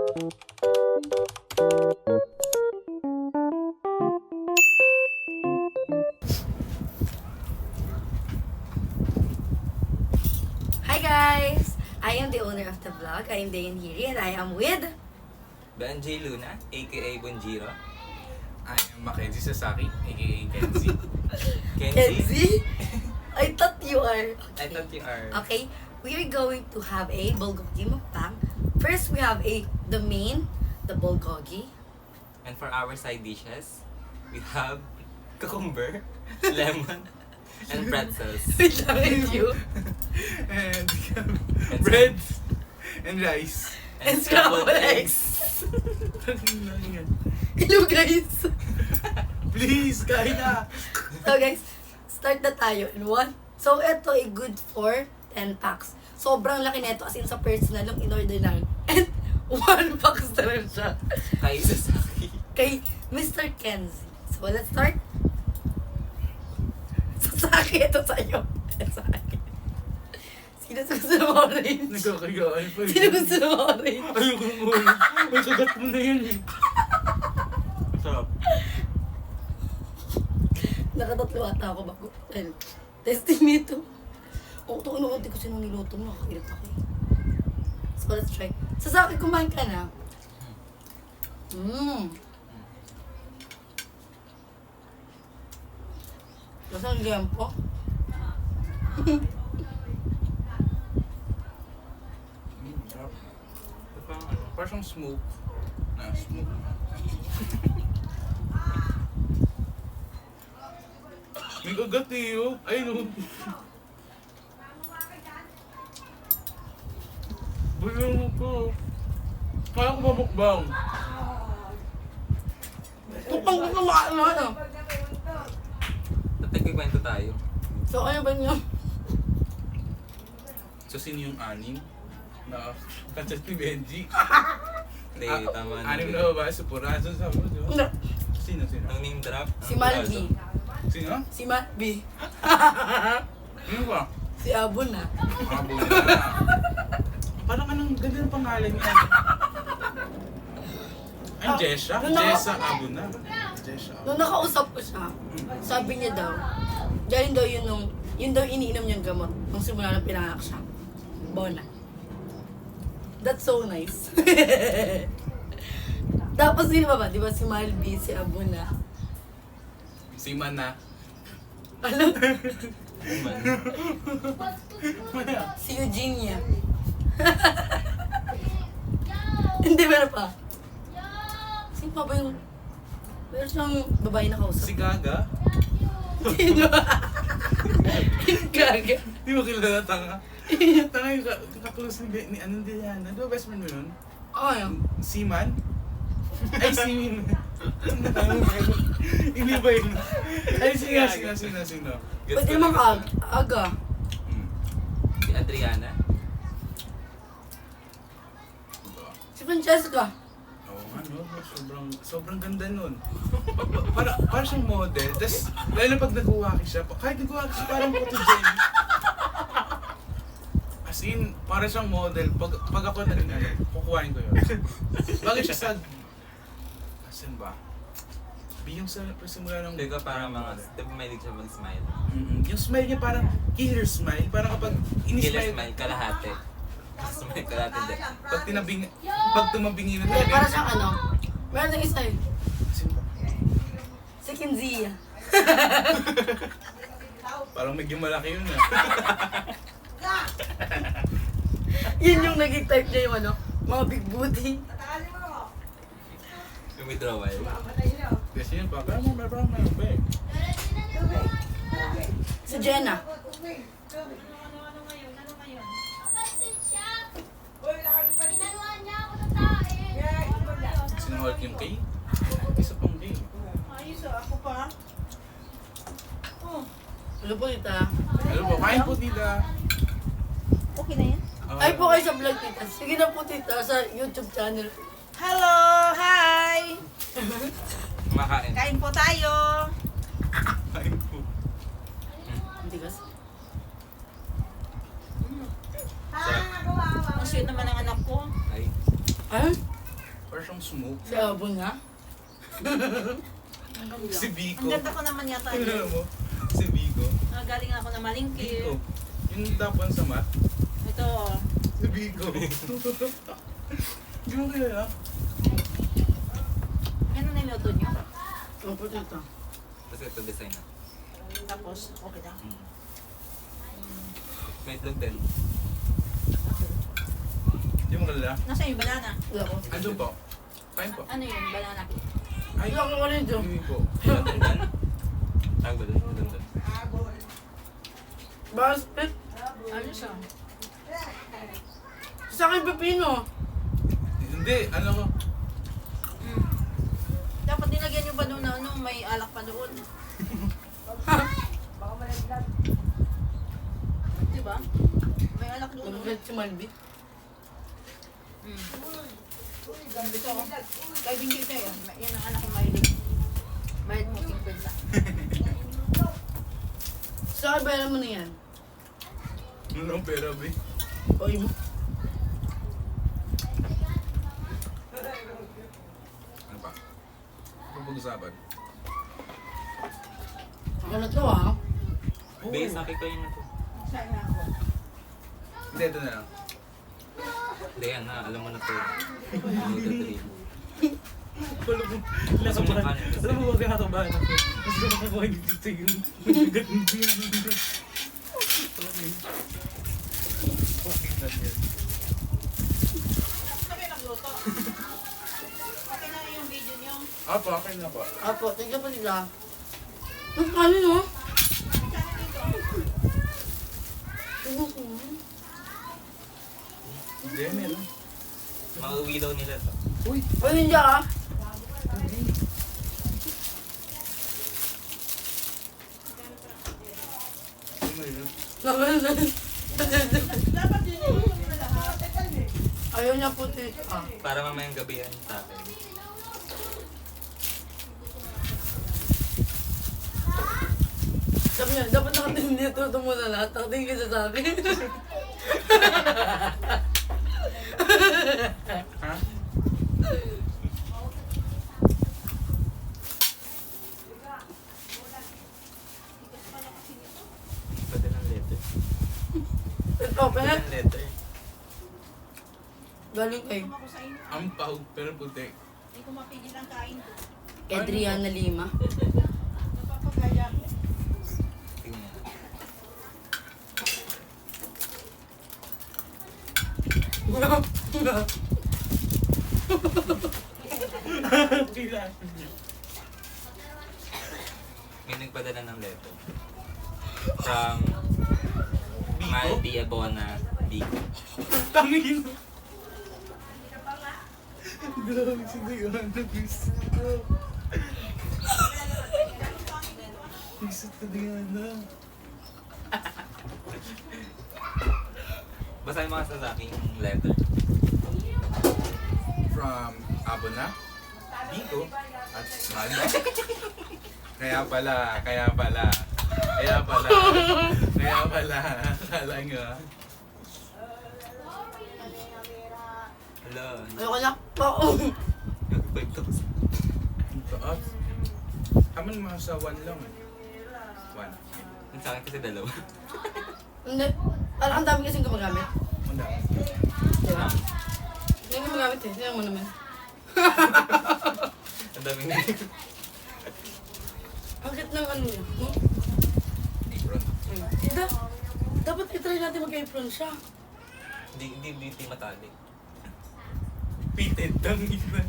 Hi guys! I am the owner of the vlog. I am Dayan Hiri and I am with... Benjay Luna, aka Bonjiro. I am Mackenzie Sasaki, aka Kenzie. Kenzie? I thought you are... I thought you are. Okay, we are going to have a bulgogi mukbang. First, we have the main, the bulgogi. And for our side dishes, we have cucumber, lemon, and pretzels. Wait lang with you. And bread and rice. And scrambled eggs. Hello guys! Please, kain na! So guys, start na tayo in one. So ito ay good for 10 packs. Sobrang laki nito as in sa personal yung in-order lang. And 1 packs na rin siya. Kay Sasaki. Kay Mr. Kenzie. So let's start. Sasaki, ito sa'yo. Ito sa akin. Sino gusto ng orange? Nagkakayaan pa Sino gusto ng orange? Ayoko mo. May kagat mo na yun eh. Sarap. Nakatatlo ata ako bago. Testing nito. Oo, ito ano, hindi ko sinong niluto mo. Nakakailat ako eh. So let's try. Sasaki, kumain ka na. Lasang lempo. Sarap. Ito parang ano, parang siyang smoke. Smoke. May kagat eh oh. Ay no. Bulong ko. Kaya ko mamukbang. Tukang ko kumain na ano. Tatagkikwento tayo. So ano ba niyo? So sino yung anim? Na kanchat ni Benji. Hindi, tama na. Anim na ba? Supura. So sabi mo, di ba? Hindi. Sino? Nung name drop. Si Malvi. Sino? Si Malvi. Ano ba? Si Abon na. Abo na. Parang anong ganda ng pangalan niya. Ay, Jessa? Nung naka- Jessa Abuna. Jessa Abuna. Nung nakausap ko siya, sabi niya daw, dahil daw yun daw iniinom niyang gamot nung simula nang pinanganak siya. Bona. That's so nice. Tapos sino ba ba? Di ba si Malvi, si Abuna? Si Mana. Alam, Man. si Eugenia. Hindi, meron pa. Sino pa ba yung... Meron siyang babae na kausap. Si Gaga. Sino? Gaga. Di mo kilala tanga. Tanga yung kaklose ni anong Diana. Di ba best friend mo yun? Ako yun. Seaman? Ay, Seaman. Hindi ba yun? Ay, sino? Pwede naman aga. Si Adriana. Si Francesca. Oo nga no, sobrang ganda nun. Para siyang model, tas lalo na pag nag-uwaki siya, kahit nag-uwaki siya parang photogenic. As in, para siyang model, pag ako na rin, kukuhain ko yun. Bagay siya sa, asan ba? Yung sa simula ng... Hindi ka parang mga, di ba mahilig siya mag-smile? Yung smile niya parang killer smile, parang kapag Killer in-smile, smile, kalahati. Smile kalahati din. pag tumabingi na Hindi, para siyang ano. Meron ng isa yun. Sino ba? Si Kinzia. Parang medyo malaki yun Yun yung naging type niya yung ano, mga big booty. Yung withdrawal. Kasi yun pa, parang may ba eh. Si Jenna. Sinuhalt yung kay? Isa pang kay. Ano po tita? Ano po, kain po tita. Okay na yan? Ay po kayo sa vlog tita. Sige na po tita sa YouTube channel. Hello! Hi! Kumakain. Kain po tayo! Kain po. Hindi kasi. Sarap. Ang sweet naman ang anak ko. Ay. Ay? Parang siyang smoke. Si Abon nga. Si Biko. Ang ganda ko naman yata. Ano mo? Si Biko. Galing ako na malingki. Biko. Yung tapuan sa mat. Ito, oh. Si Biko. Di mo kaya? Ano niluto nyo? Ang puti ito. Tapos ito design na. Tapos, okay na. May itlog din. Di mo kaya? Nasa yung banana? Wala ko. Ano po? Kain po. Ano yun, banana cake? Ay, Wala ko wala yun dyan. hindi po. Madandan. Tawag ba doon? Madandan. Basket. Ano siya? Sa akin pepino. Hindi, ano ko? Dapat nilagyan nyo ba doon na ano, may alak pa doon? Diba? May alak doon. Nagagalit si Malby. Ito, oh. Kay Bingi ito yun. Yan ang anak ko mahilig. Bayad mo 50. Sa akin bayaran mo na yan. Ano ang pera, be? O mo. Ano pa? Pag-usapan. Ako na to ah. Base, sakit ko yun na to. Saan na ako? Hindi, ito na lang. Hindi, yan na. Alam mo na to. Noodle dream. Alam mo, Gusto mo ng kanin? alam mo, wag kinakabahan ako. Gusto ko makakuha dito yung mabigat ng biyan. Okay. Okay na yan. Sabi nagluto. Okay na yung video nyo. Apo, okay na po. Apo, tignan po sila. Ang kanin oh. Tignan ko. Hindi, meron. Mauwi daw nila to. Uy! Ay, hindi ah. Ano meron? Dapat yun yung luto na lahat. Ayaw niya puti. Ah. Para mamayang gabi yan sa akin. Sabi niya, dapat nakatingin dito. Ito muna lahat. Nakatingin ka sa akin. Ha? Pwede ng letter. Ito, Pwede pinat. ng letter. Galing kay Ako sa inyo. Ampaw, pero puti. Hindi ko mapigil ang kain ko. Adriana Lima. Napapagaya. Tingnan mo. May nagpadala ng letter. From Maldi Abona, Biko. Tangin! Grabe si Diana, gusto ko. Gusto ko Diana. Basahin mo sa aking letter. From Abona, Biko, at Maldi. Kaya pala. Akala nyo ah. Hello. Ayoko na. Oo. 5,000. Ang taas. Aman mga sa 1 lang eh. 1. Yung sa akin kasi dalawa. Hindi. Ang dami kasing gumagamit. Wala. Diba? Hindi gumagamit eh. Tingnan mo naman. Ang daming Ang cute ng ano niya. No? Apron. Dapat itry natin mag-apron siya. Hindi matali. Pitted lang ina.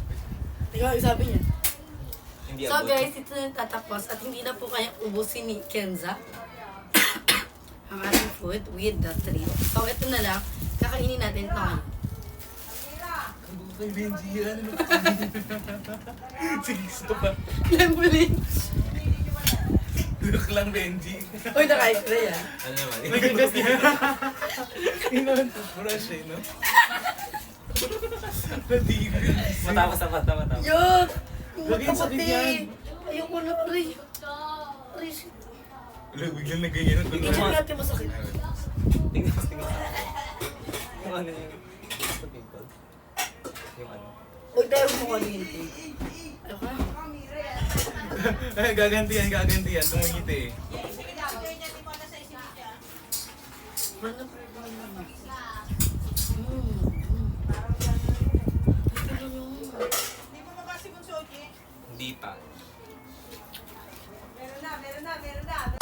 Tingnan mo, sabi niya. Hindi So abot. guys, ito na yung tatapos at hindi na po kayang ubusin ni Kenza ang ating food with the trio. So ito na lang, kakainin natin ito. Kay Benji yan. Sige, stop ah. Lembulit. Look lang Benji. Uy, nakain ko na yan. Ano naman? Nagkagas niya. Inon, brush eh, no? Nadiri. Matapos. Yun! Lagyan sa Mataputi! ganyan. Ayoko na, Ray. Ray, shit. Wala, biglang nagganyan ang Tingnan mo natin masakit. Tingnan mo. Yung ano yung sa pimples. Yung ano. Huwag tayo mo kuryente. Ayoko na. Gagantihan. Tumingiti eh. Ano pa rin naman? Ito lang yung... Hindi pa. Meron na.